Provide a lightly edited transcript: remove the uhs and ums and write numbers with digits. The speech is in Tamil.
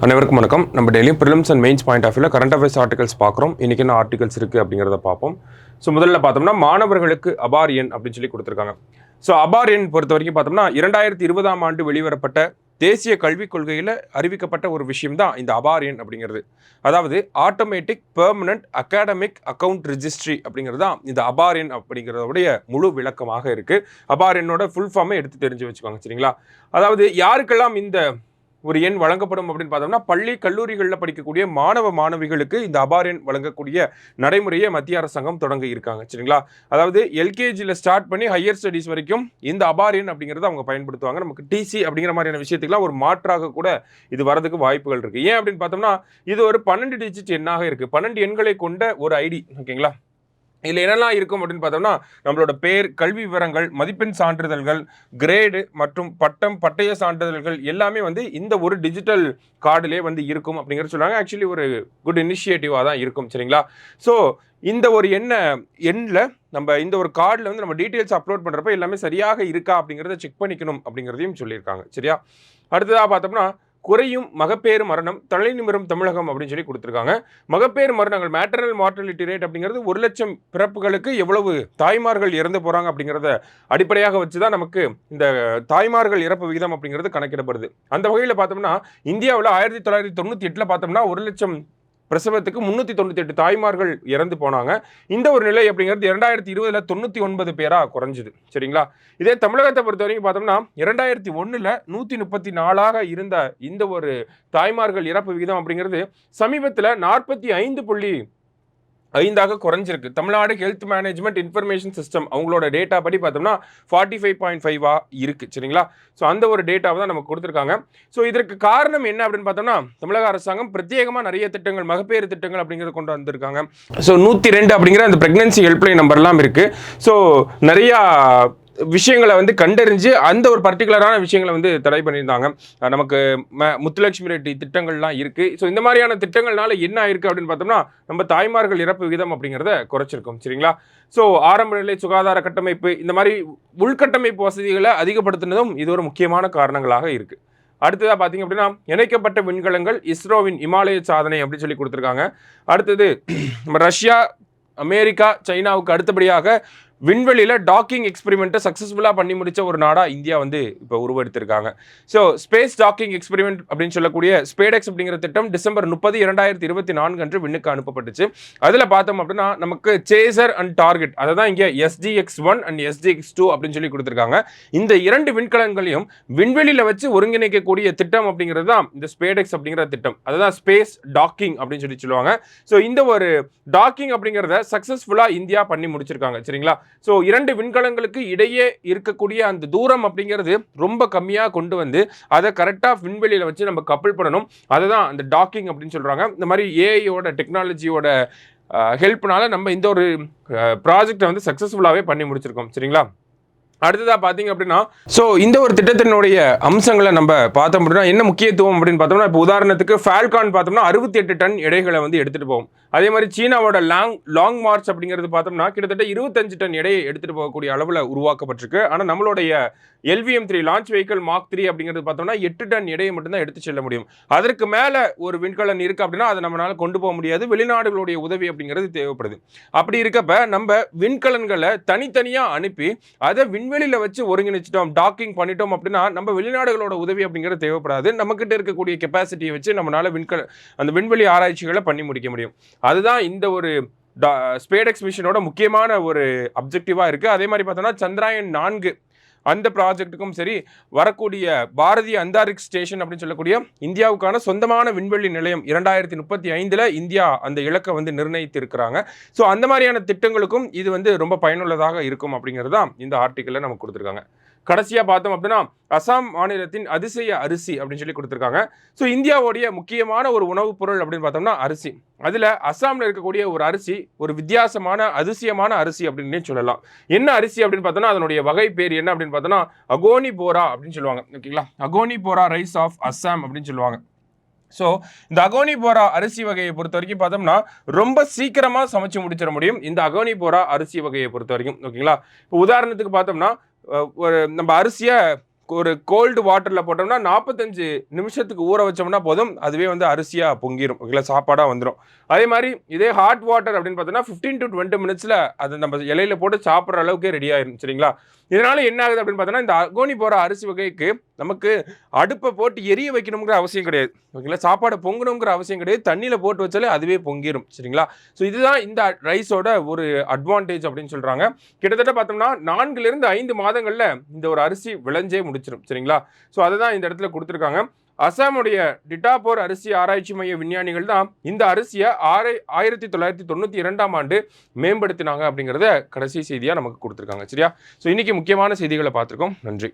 அனைவருக்கும் வணக்கம். நம்ம டெய்லியும் prelims and mains point of வியூல கரண்ட் அஃபேர்ஸ் ஆர்டிகல்ஸ் பார்க்குறோம். இன்றைக்கி என்ன ஆர்டிகல்ஸ் இருக்குது அப்படிங்கிறத பார்ப்போம். ஸோ முதல்ல பார்த்தோம்னா மாணவர்களுக்கு அபார் எண் அப்படின்னு சொல்லி கொடுத்துருக்காங்க. ஸோ அபார் எண் பொறுத்த வரைக்கும் பார்த்தோம்னா 2020ஆம் ஆண்டு வெளிவரப்பட்ட தேசிய கல்விக் கொள்கையில் அறிவிக்கப்பட்ட ஒரு விஷயம் தான் இந்த அபார் எண் அப்படிங்கிறது. அதாவது automatic permanent academic account registry அப்படிங்கிறது தான் இந்த அபார் எண் அப்படிங்கிறதுடைய முழு விளக்கமாக இருக்குது. அபார் எண்ணோட ஃபுல் ஃபார்மை எடுத்து தெரிஞ்சு வச்சுக்கோங்க, சரிங்களா? அதாவது யாருக்கெல்லாம் இந்த ஒரு எண் வழங்கப்படும் அப்படின்னு பார்த்தோம்னா பள்ளி கல்லூரிகளில் படிக்கக்கூடிய மாணவ மாணவிகளுக்கு இந்த அபார் எண் வழங்கக்கூடிய நடைமுறையை மத்திய அரசாங்கம் தொடங்க இருக்காங்க, சரிங்களா? அதாவது எல்கேஜியில் ஸ்டார்ட் பண்ணி ஹையர் ஸ்டடீஸ் வரைக்கும் இந்த அபார் எண் அப்படிங்கிறத அவங்க பயன்படுத்துவாங்க. நமக்கு டிசி அப்படிங்கிற மாதிரியான விஷயத்துக்குலாம் ஒரு மாற்றாக கூட இது வரதுக்கு வாய்ப்புகள் இருக்குது. ஏன் அப்படின்னு பார்த்தோம்னா இது ஒரு 12 டிஜிட் எண்ணாக இருக்குது. 12 எண்களை கொண்ட ஒரு ஐடி, ஓகேங்களா? இதில் என்னெல்லாம் இருக்கும் அப்படின்னு பார்த்தோம்னா நம்மளோட பேர், கல்வி விவரங்கள், மதிப்பெண் சான்றிதழ்கள், கிரேடு மற்றும் பட்டய சான்றிதழ்கள் எல்லாமே வந்து இந்த ஒரு டிஜிட்டல் கார்டிலே வந்து இருக்கும் அப்படிங்கிறது சொல்லுவாங்க. ஆக்சுவலி ஒரு குட் இனிஷியேட்டிவாக தான் இருக்கும், சரிங்களா? ஸோ இந்த ஒரு எண்ணில் நம்ம இந்த ஒரு கார்டில் வந்து நம்ம டீட்டெயில்ஸ் அப்லோட் பண்ணுறப்ப எல்லாமே சரியாக இருக்கா அப்படிங்கிறத செக் பண்ணிக்கணும் அப்படிங்கிறதையும் சொல்லியிருக்காங்க, சரியா? அடுத்ததாக பார்த்தோம்னா குறையும் மகப்பேறு மரணம் தலை நிமிரும் தமிழகம் அப்படின்னு சொல்லி கொடுத்துருக்காங்க. மகப்பேறு மரணங்கள் மேட்டர்னல் மார்டாலிட்டி ரேட் அப்படிங்கிறது 1 லட்சம் பிறப்புகளுக்கு எவ்வளவு தாய்மார்கள் இறந்து போகிறாங்க அப்படிங்கிறத அடிப்படையாக வச்சு தான் நமக்கு இந்த தாய்மார்கள் இறப்பு விகிதம் அப்படிங்கிறது கணக்கிடப்படுது. அந்த வகையில் பார்த்தோம்னா இந்தியாவில் 1998 பார்த்தோம்னா 1 லட்சம் பிரசவத்துக்கு 398 தாய்மார்கள் இறந்து போனாங்க. இந்த ஒரு நிலை அப்படிங்கிறது 2020 99 பேராக குறைஞ்சிது, சரிங்களா? இதே தமிழகத்தை பொறுத்த வரைக்கும் பார்த்தோம்னா 2001 134 இருந்த இந்த ஒரு தாய்மார்கள் இறப்பு விகிதம் அப்படிங்கிறது சமீபத்தில் 45.5 குறைஞ்சிருக்கு. Tamil Nadu health management information system அவங்களோட டேட்டா படி பார்த்தோம்னா 45.5 இருக்குது, சரிங்களா? ஸோ அந்த ஒரு டேட்டாவை தான் நமக்கு கொடுத்துருக்காங்க. ஸோ இதற்கு காரணம் என்ன அப்படின்னு பார்த்தோம்னா தமிழக அரசாங்கம் பிரத்யேகமாக நிறைய திட்டங்கள், மகப்பேறு திட்டங்கள் அப்படிங்கிறத கொண்டு வந்திருக்காங்க. ஸோ 102 அப்படிங்கிற அந்த பிரெக்னன்சி ஹெல்ப்லைன் நம்பர்லாம் இருக்குது. ஸோ நிறையா விஷயங்களை வந்து கண்டறிஞ்சு அந்த ஒரு பர்டிகுலரான விஷயங்களை வந்து தடை பண்ணியிருந்தாங்க. நமக்கு முத்துலட்சுமி ரெட்டி திட்டங்கள்லாம் இருக்குது. ஸோ இந்த மாதிரியான திட்டங்கள்னால என்ன ஆயிருக்கு அப்படின்னு பார்த்தோம்னா நம்ம தாய்மார்கள் இறப்பு விகிதம் அப்படிங்கிறத குறைச்சிருக்கோம், சரிங்களா? ஸோ ஆரம்ப நிலை சுகாதார கட்டமைப்பு, இந்த மாதிரி உள்கட்டமைப்பு வசதிகளை அதிகப்படுத்தினதும் இது ஒரு முக்கியமான காரணங்களாக இருக்குது. அடுத்ததாக பார்த்தீங்க அப்படின்னா இணைக்கப்பட்ட விண்கலங்கள் இஸ்ரோவின் இமாலய சாதனை அப்படின்னு சொல்லி கொடுத்துருக்காங்க. அடுத்தது ரஷ்யா, அமெரிக்கா, சைனாவுக்கு அடுத்தபடியாக விண்வெளியில் டாக்கிங் எக்ஸ்பெரிமெண்ட்டை சக்ஸஸ்ஃபுல்லாக பண்ணி முடித்த ஒரு நாடாக இந்தியா வந்து இப்போ உருவெடுத்திருக்காங்க. ஸோ ஸ்பேஸ் டாக்கிங் எக்ஸ்பெரிமெண்ட் அப்படின்னு சொல்லக்கூடிய ஸ்பேடெக்ஸ் அப்படிங்கிற திட்டம் டிசம்பர் 30, 2024 அன்று விண்ணுக்கு அனுப்பப்பட்டுச்சு. அதில் பார்த்தோம் அப்படின்னா நமக்கு சேசர் அண்ட் டார்கெட், அதை தான் இங்கே SDX-1 அண்ட் SDX-2 அப்படின்னு சொல்லி கொடுத்துருக்காங்க. இந்த 2 விண்கலங்களையும் விண்வெளியில் வச்சு ஒருங்கிணைக்கக்கூடிய திட்டம் அப்படிங்கிறது தான் இந்த ஸ்பேடெக்ஸ் அப்படிங்கிற திட்டம். அதுதான் ஸ்பேஸ் டாக்கிங் அப்படின்னு சொல்லி சொல்லுவாங்க. ஸோ இந்த ஒரு டாக்கிங் அப்படிங்கிறத சக்ஸஸ்ஃபுல்லாக இந்தியா பண்ணி முடிச்சிருக்காங்க, சரிங்களா? ஸோ 2 விண்கலங்களுக்கு இடையே இருக்கக்கூடிய அந்த தூரம் அப்படிங்கிறது ரொம்ப கம்மியாக கொண்டு வந்து அதை கரெக்டாக விண்வெளியில் வச்சு நம்ம கப்பல் பண்ணணும். அதுதான் அந்த டாக்கிங் அப்படின்னு சொல்கிறாங்க. இந்த மாதிரி ஏஐயோட டெக்னாலஜியோட ஹெல்ப்னால நம்ம இந்த ஒரு ப்ராஜெக்டை வந்து சக்ஸஸ்ஃபுல்லாகவே பண்ணி முடிச்சிருக்கோம், சரிங்களா? அடுத்ததாக பார்த்தீங்க அப்படின்னா ஸோ இந்த ஒரு திட்டத்தினுடைய அம்சங்களை நம்ம பார்த்தோம் அப்படின்னா என்ன முக்கியத்துவம் அப்படின்னு பார்த்தோம்னா இப்போ உதாரணத்துக்கு ஃபால்கான் பார்த்தோம்னா 68 டன் எடைகளை வந்து எடுத்துகிட்டு போகும். அதே மாதிரி சீனாவோட லாங் மார்ச் அப்படிங்கிறது பார்த்தோம்னா கிட்டத்தட்ட 25 டன் எடையை எடுத்துகிட்டு போகக்கூடிய அளவில் உருவாக்கப்பட்டிருக்கு. ஆனால் நம்மளுடைய LVM-3 லான்ச் வெஹிக்கிள் மார்க் 3 அப்படிங்கிறது பார்த்தோம்னா 8 டன் எடையை மட்டும்தான் எடுத்து செல்ல முடியும். அதற்கு மேலே ஒரு விண்கலன் இருக்குது அப்படின்னா அதை நம்மளால் கொண்டு போக முடியாது. வெளிநாடுகளுடைய உதவி அப்படிங்கிறது தேவைப்படுது. அப்படி இருக்கப்ப நம்ம விண்கலன்களை தனித்தனியாக அனுப்பி அதை விண்வெளியில் வச்சு ஒருங்கிணைச்சிட்டோம், டாக்கிங் பண்ணிட்டோம் அப்படின்னா நம்ம வெளிநாடுகளோட உதவி அப்படிங்கிறது தேவைப்படாது. நம்மக்கிட்ட இருக்கக்கூடிய கெப்பாசிட்டியை வச்சு நம்மளால் அந்த விண்வெளி ஆராய்ச்சிகளை பண்ணி முடிக்க முடியும். அதுதான் இந்த ஒரு ஸ்பேடெக்ஸ் மிஷனோட முக்கியமான ஒரு அப்ஜெக்டிவாக இருக்குது. அதே மாதிரி பார்த்தோம்னா சந்திராயன் 4 அந்த ப்ராஜெக்ட்டுக்கும் சரி, வரக்கூடிய பாரதிய அந்தாரிக்ஸ் ஸ்டேஷன் அப்படின்னு சொல்லக்கூடிய இந்தியாவுக்கான சொந்தமான விண்வெளி நிலையம் 2035 இந்தியா அந்த இலக்கை வந்து நிர்ணயித்து இருக்கிறாங்க. ஸோ அந்த மாதிரியான திட்டங்களுக்கும் இது வந்து ரொம்ப பயனுள்ளதாக இருக்கும் அப்படிங்கிறது தான் இந்த ஆர்டிக்கலில் நமக்கு கொடுத்துருக்காங்க. கடைசியாக பார்த்தோம் அப்படின்னா அசாம் மாநிலத்தின் அதிசய அரிசி அப்படின்னு சொல்லி கொடுத்துருக்காங்க. ஸோ இந்தியாவுடைய முக்கியமான ஒரு உணவுப் பொருள் அப்படின்னு பார்த்தோம்னா அரிசி. அதில் அசாமில் இருக்கக்கூடிய ஒரு அரிசி ஒரு வித்தியாசமான அதிசயமான அரிசி அப்படின்னு சொல்லலாம். என்ன அரிசி அப்படின்னு பார்த்தோம்னா அதனுடைய வகை பேர் என்ன அப்படின்னு பார்த்தோம்னா அகோனி போரா அப்படின்னு சொல்லுவாங்க, ஓகேங்களா? அகோனி போரா ரைஸ் ஆஃப் அசாம் அப்படின்னு சொல்லுவாங்க. ஸோ இந்த அகோனி போரா அரிசி வகையை பொறுத்த வரைக்கும் பார்த்தோம்னா ரொம்ப சீக்கிரமாக சமைச்சு முடிச்சிட முடியும் இந்த அகோனி போரா அரிசி வகையை பொறுத்த வரைக்கும், ஓகேங்களா? இப்போ உதாரணத்துக்கு பார்த்தோம்னா ஒரு நம்ம அரிசியை ஒரு கோல்டு வாட்டரில் போட்டோம்னா 45 நிமிஷத்துக்கு ஊற வச்சோம்னா போதும், அதுவே வந்து அரிசியாக பொங்கிடும், ஓகேங்களா, சாப்பாடாக வந்துடும். அதே மாதிரி இதே ஹாட் வாட்டர் அப்படின்னு பார்த்தோம்னா 15 to 20 மினிட்ஸில் அது நம்ம இலையில போட்டு சாப்பிட்ற அளவுக்கே ரெடி ஆயிரும். சரிங்களா? இதனால என்ன ஆகுது அப்படின்னு பார்த்தோம்னா, இந்த அகோனி போகிற அரிசி வகைக்கு நமக்கு அடுப்பை போட்டு எரிய வைக்கணுங்கிற அவசியம் கிடையாது, ஓகேங்களா, சாப்பாடை பொங்கணுங்கிற அவசியம் கிடையாது, தண்ணியில் போட்டு வச்சாலே அதுவே பொங்கிடும். சரிங்களா? ஸோ இதுதான் இந்த ரைஸோட ஒரு அட்வான்டேஜ் அப்படின்னு சொல்கிறாங்க. கிட்டத்தட்ட பார்த்தோம்னா 4 to 5 மாதங்களில் இந்த ஒரு அரிசி விளைஞ்சே முடிச்சிடும். சரிங்களா? ஸோ அதை தான் இந்த இடத்துல கொடுத்துருக்காங்க. அசாமுடைய டிட்டாபோர் அரிசி ஆராய்ச்சி மைய விஞ்ஞானிகள் தான் இந்த அரிசியை 1992 மேம்படுத்தினாங்க அப்படிங்கிறத கடைசி செய்தியாக நமக்கு கொடுத்துருக்காங்க. சரியா? ஸோ இன்னைக்கு முக்கியமான செய்திகளை பார்த்துருக்கோம். நன்றி.